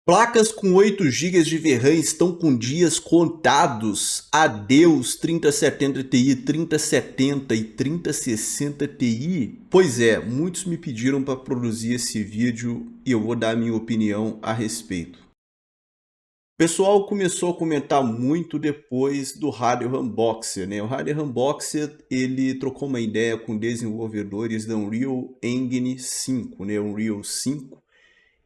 Placas com 8 GB de VRAM estão com dias contados. Adeus 3070 Ti, 3070 e 3060 Ti. Pois é, muitos me pediram para produzir esse vídeo e eu vou dar a minha opinião a respeito. O pessoal começou a comentar muito depois do Hardware Unboxer, né? O Hardware Unboxer, ele trocou uma ideia com desenvolvedores da Unreal Engine 5, né? Unreal 5.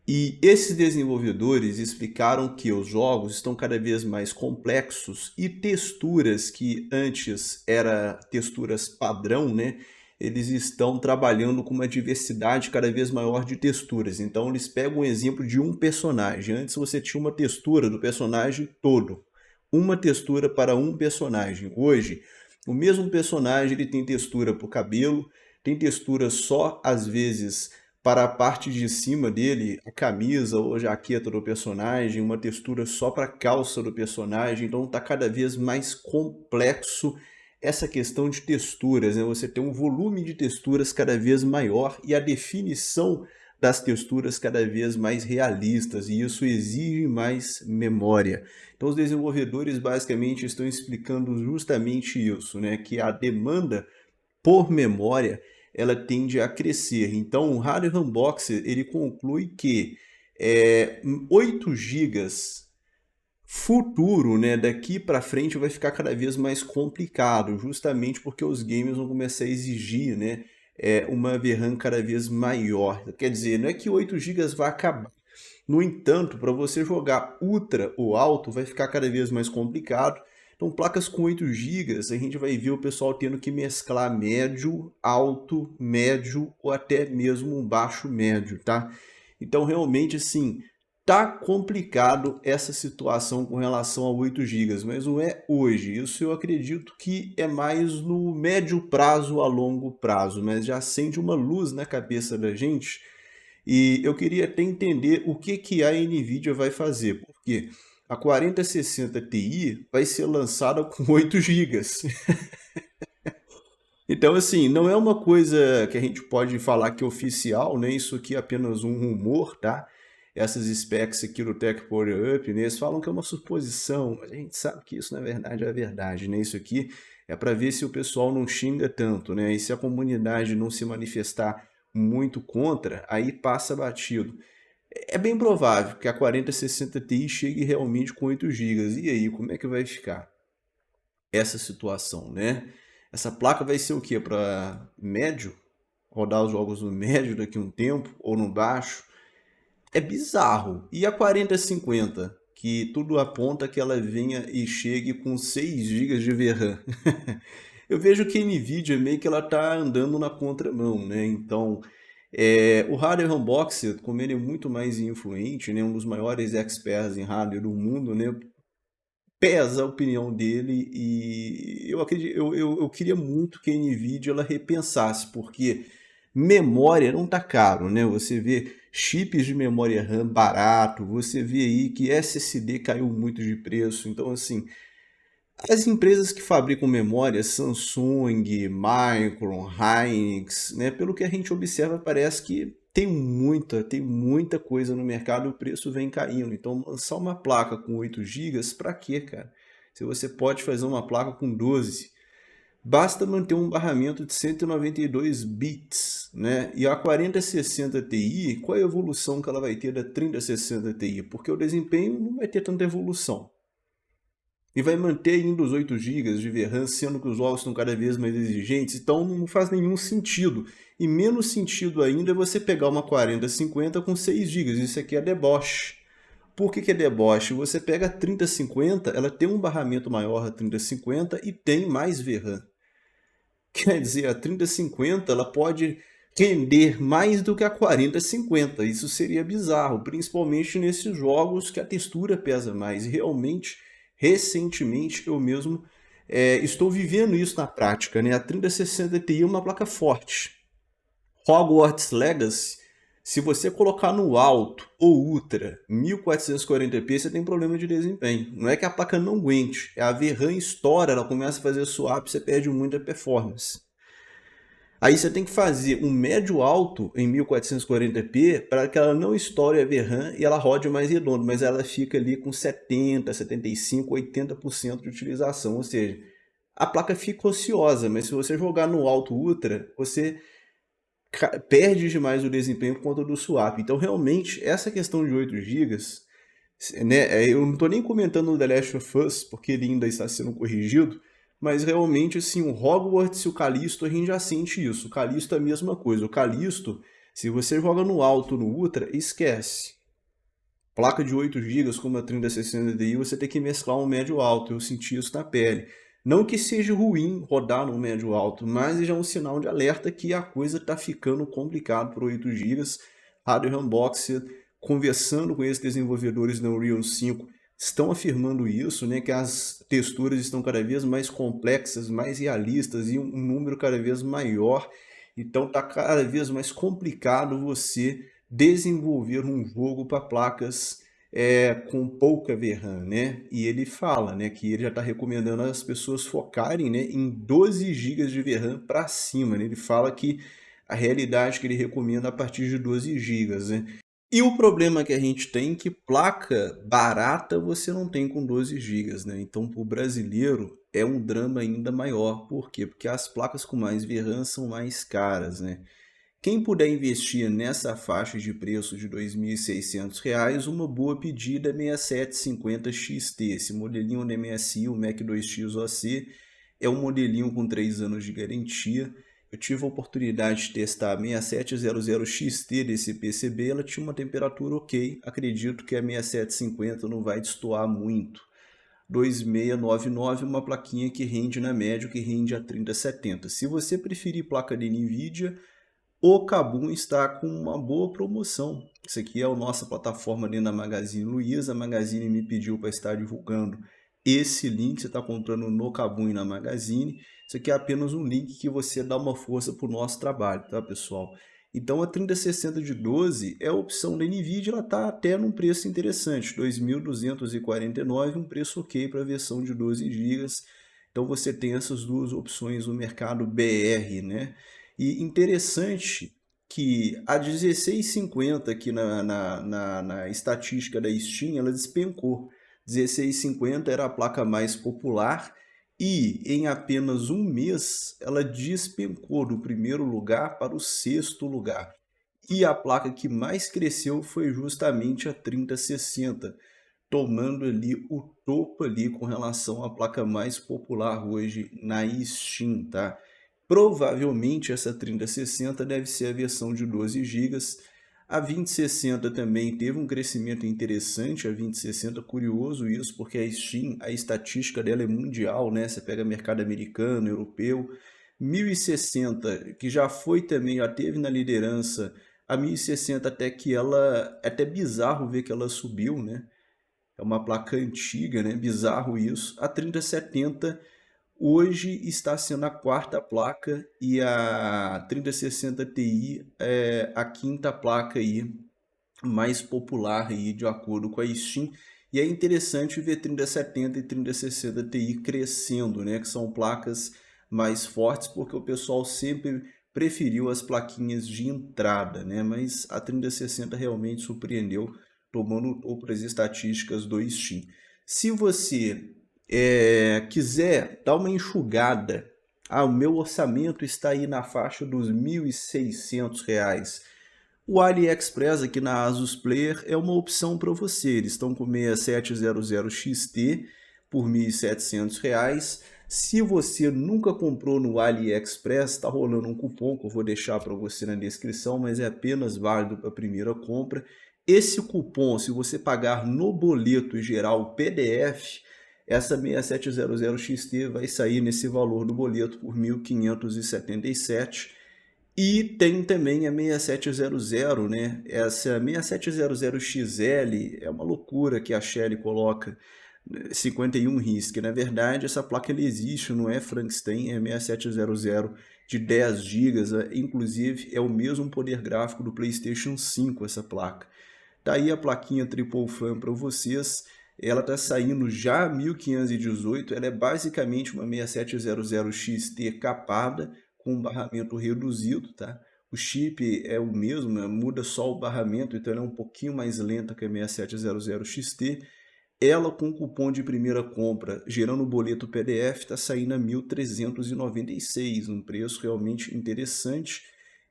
E esses desenvolvedores explicaram que os jogos estão cada vez mais complexos e texturas que antes eram texturas padrão, né? Eles estão trabalhando com uma diversidade cada vez maior de texturas. Então eles pegam um exemplo de um personagem. Antes você tinha uma textura do personagem todo. Uma textura para um personagem. Hoje, o mesmo personagem ele tem textura para o cabelo, tem textura só às vezes para a parte de cima dele, a camisa ou a jaqueta do personagem, uma textura só para a calça do personagem, então está cada vez mais complexo essa questão de texturas, né? Você tem um volume de texturas cada vez maior e a definição das texturas cada vez mais realistas, e isso exige mais memória. Então os desenvolvedores basicamente estão explicando justamente isso, né? Que a demanda por memória ela tende a crescer. Então o Hardware Unboxer ele conclui que 8 gigas futuro, né, daqui para frente vai ficar cada vez mais complicado, justamente porque os games vão começar a exigir, né, uma VRAM cada vez maior. Quer dizer, não é que 8 gigas vai acabar. No entanto, para você jogar ultra ou alto vai ficar cada vez mais complicado. Então, placas com 8 GB, a gente vai ver o pessoal tendo que mesclar médio, alto, médio ou até mesmo um baixo médio, tá? Então, realmente, assim, tá complicado essa situação com relação a 8 GB, mas não é hoje. Isso eu acredito que é mais no médio prazo a longo prazo, mas já acende uma luz na cabeça da gente. E eu queria até entender o que a NVIDIA vai fazer, porque a 4060 Ti vai ser lançada com 8 gigas. Então, assim, não é uma coisa que a gente pode falar que é oficial, né? Isso aqui é apenas um rumor, tá? Essas specs aqui do Tech Power Up, né? Eles falam que é uma suposição, mas a gente sabe que isso, na verdade, é verdade, né? Isso aqui é para ver se o pessoal não xinga tanto, né? E se a comunidade não se manifestar muito contra, aí passa batido. É bem provável que a 4060 Ti chegue realmente com 8 gigas. E aí, como é que vai ficar essa situação, né? Essa placa vai ser o quê? Para médio? Rodar os jogos no médio daqui a um tempo? Ou no baixo? É bizarro. E a 4050? Que tudo aponta que ela venha e chegue com 6 gigas de VRAM. Eu vejo que a NVIDIA meio que ela tá andando na contramão, né? Então, o Hardware Unboxer, como ele é muito mais influente, né? Um dos maiores experts em hardware do mundo, né? Pesa a opinião dele e eu acredito, eu queria muito que a NVIDIA ela repensasse, porque memória não tá caro, né? Você vê chips de memória RAM barato, você vê aí que SSD caiu muito de preço, então assim, as empresas que fabricam memória, Samsung, Micron, Hynix, né, pelo que a gente observa, parece que tem muita coisa no mercado e o preço vem caindo. Então, lançar uma placa com 8 gigas, para quê, cara? Se você pode fazer uma placa com 12, basta manter um barramento de 192 bits, né? E a 4060 Ti, qual é a evolução que ela vai ter da 3060 Ti? Porque o desempenho não vai ter tanta evolução. E vai manter ainda os 8 gigas de VRAM, sendo que os jogos estão cada vez mais exigentes, então não faz nenhum sentido. E menos sentido ainda é você pegar uma 4050 com 6 gigas, isso aqui é deboche. Por que é deboche? Você pega a 3050, ela tem um barramento maior a 3050 e tem mais VRAM. Quer dizer, a 3050 ela pode render mais do que a 4050, isso seria bizarro, principalmente nesses jogos que a textura pesa mais. E realmente, recentemente, eu mesmo estou vivendo isso na prática, né? A 3060 Ti é uma placa forte. Hogwarts Legacy, se você colocar no alto ou ultra 1440p, você tem problema de desempenho. Não é que a placa não aguente, a VRAM estoura, ela começa a fazer swap, você perde muita performance. Aí você tem que fazer um médio alto em 1440p para que ela não estoure a VRAM e ela rode mais redondo, mas ela fica ali com 70, 75, 80% de utilização, ou seja, a placa fica ociosa, mas se você jogar no alto ultra, você perde demais o desempenho por conta do swap. Então, realmente, essa questão de 8 gigas, né, eu não estou nem comentando o The Last of Us, porque ele ainda está sendo corrigido, mas realmente, assim, o Hogwarts e o Callisto, a gente já sente isso. O Callisto é a mesma coisa. O Callisto, se você joga no alto, no ultra, esquece. Placa de 8 gigas como a 3060 Ti, você tem que mesclar um médio alto. Eu senti isso na pele. Não que seja ruim rodar no médio alto, mas já é um sinal de alerta que a coisa está ficando complicada por 8 gigas. Hardware Unboxed, conversando com esses desenvolvedores da Unreal 5, estão afirmando isso, né, que as texturas estão cada vez mais complexas, mais realistas e um número cada vez maior. Então está cada vez mais complicado você desenvolver um jogo para placas com pouca VRAM, né? E ele fala, né, que ele já está recomendando as pessoas focarem, né, em 12 GB de VRAM para cima, né? Ele fala que a realidade que ele recomenda é a partir de 12 GB, né? E o problema que a gente tem é que placa barata você não tem com 12 GB, né? Então, para o brasileiro é um drama ainda maior. Por quê? Porque as placas com mais VRAM são mais caras, né? Quem puder investir nessa faixa de preço de R$ 2.600, uma boa pedida é 6750 XT. Esse modelinho da MSI, o Mac 2X OC, é um modelinho com 3 anos de garantia. Eu tive a oportunidade de testar a 6700 XT desse PCB, ela tinha uma temperatura ok. Acredito que a 6750 não vai destoar muito. 2699, uma plaquinha que rende na média, que rende a 3070. Se você preferir placa de NVIDIA, o Kabum está com uma boa promoção. Isso aqui é a nossa plataforma dentro da Magazine Luiza. A Magazine me pediu para estar divulgando esse link. Você está comprando no Kabum e na Magazine. Isso aqui é apenas um link que você dá uma força para o nosso trabalho, tá, pessoal? Então a 3060 de 12 é a opção da NVIDIA. Ela está até num preço interessante, R$ 2.249, um preço ok para a versão de 12 GB. Então você tem essas duas opções no mercado BR, né? E interessante que a 1650 aqui na estatística da Steam, ela despencou. 1650 era a placa mais popular e em apenas um mês ela despencou do primeiro lugar para o sexto lugar. E a placa que mais cresceu foi justamente a 3060, tomando ali o topo ali com relação à placa mais popular hoje na Steam, tá? Provavelmente essa 3060 deve ser a versão de 12 GB. A 2060 também teve um crescimento interessante, a 2060, curioso isso, porque a Steam, a estatística dela é mundial, né? Você pega mercado americano, europeu. 1060, que já foi também, já teve na liderança, a 1060 até que ela, é até bizarro ver que ela subiu, né? É uma placa antiga, né? Bizarro isso. A 3070 hoje está sendo a quarta placa e a 3060 Ti é a quinta placa aí mais popular aí de acordo com a Steam. E é interessante ver 3070 e 3060 Ti crescendo, né? Que são placas mais fortes porque o pessoal sempre preferiu as plaquinhas de entrada, né? Mas a 3060 realmente surpreendeu, tomando outras estatísticas do Steam. Se você quiser dar uma enxugada, o meu orçamento está aí na faixa dos R$ 1.600. O AliExpress aqui na Asus Player é uma opção para você. Eles estão com 6700 XT por R$ 1.700. Se você nunca comprou no AliExpress, está rolando um cupom que eu vou deixar para você na descrição, mas é apenas válido para a primeira compra. Esse cupom, se você pagar no boleto geral PDF, essa 6700 XT vai sair nesse valor do boleto por R$ 1.577. E tem também a 6700, né? Essa 6700 XL é uma loucura que a Shelly coloca 51 RISC. Na verdade, essa placa ela existe, não é Frankenstein, é 6700 de 10 GB, inclusive é o mesmo poder gráfico do PlayStation 5 essa placa. Tá aí a plaquinha Triple Fan para vocês. Ela está saindo já 1518, ela é basicamente uma 6700 XT capada, com barramento reduzido, tá? O chip é o mesmo, né? Muda só o barramento, então ela é um pouquinho mais lenta que a 6700 XT. Ela com cupom de primeira compra, gerando o boleto PDF, está saindo a 1.396, um preço realmente interessante.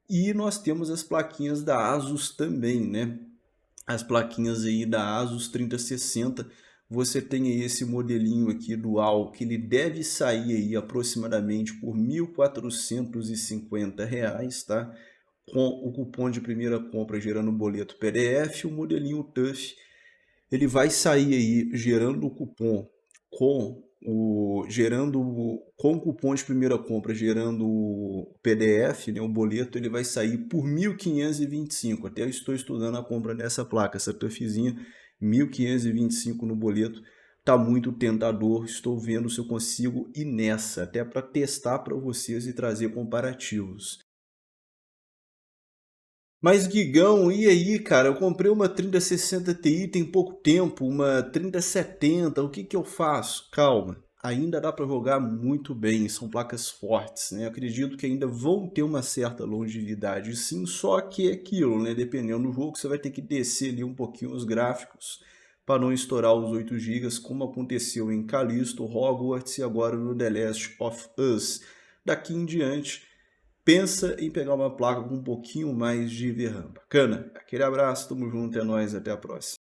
E nós temos as plaquinhas da Asus também, né? As plaquinhas aí da Asus 3060, você tem aí esse modelinho aqui dual, que ele deve sair aí aproximadamente por R$ 1.450, tá? Com o cupom de primeira compra gerando o boleto PDF, o modelinho TUF, ele vai sair aí gerando o cupom com cupom de primeira compra gerando o PDF, né, o boleto, ele vai sair por 1.525. Até eu estou estudando a compra dessa placa, essa TUFzinha, 1.525 no boleto. Tá muito tentador, estou vendo se eu consigo ir nessa, até para testar para vocês e trazer comparativos. Mas Guigão, e aí, cara? Eu comprei uma 3060 Ti tem pouco tempo, uma 3070, o que que eu faço? Calma, ainda dá para jogar muito bem, são placas fortes, né? Eu acredito que ainda vão ter uma certa longevidade, sim, só que é aquilo, né? Dependendo do jogo, você vai ter que descer ali um pouquinho os gráficos para não estourar os 8 gigas, como aconteceu em Callisto, Hogwarts e agora no The Last of Us. Daqui em diante pensa em pegar uma placa com um pouquinho mais de VRAM. Bacana? Aquele abraço, tamo junto, é nóis, até a próxima.